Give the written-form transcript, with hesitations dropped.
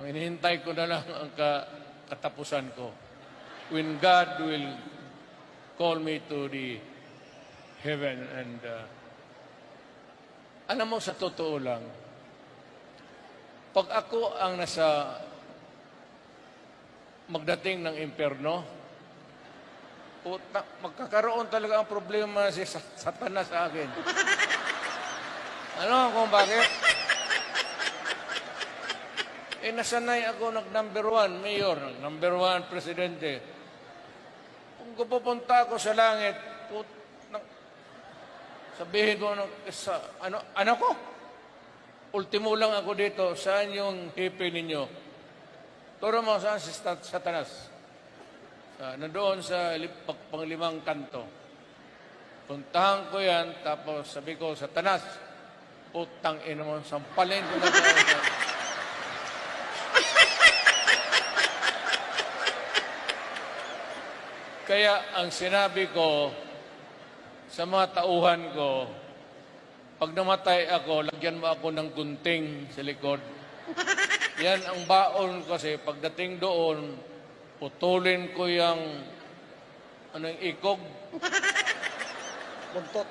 Ang inihintay ko na lang ang katapusan ko. When God will call me to the heaven and alam mo, sa totoo lang, pag ako ang nasa magdating ng impyerno, magkakaroon talaga ang problema si Satanas sa akin. Ano kung bakit? Nasanay ako nag-number 1 mayor, number 1 presidente. Kung pupunta ako sa langit, sabihin ko, ano ko? Ultimo lang ako dito, saan yung hipi ninyo? Turo mo, saan si Satanas? Nandoon sa panglimang kanto. Puntahan ko yan, tapos sabi ko, Satanas, putang ina mo, sampalin ko na tayo. Kaya ang sinabi ko sa mga tauhan ko, pag namatay ako, lagyan mo ako ng gunting sa likod. Yan ang baon kasi pagdating doon, putulin ko yung ikog. Buntot.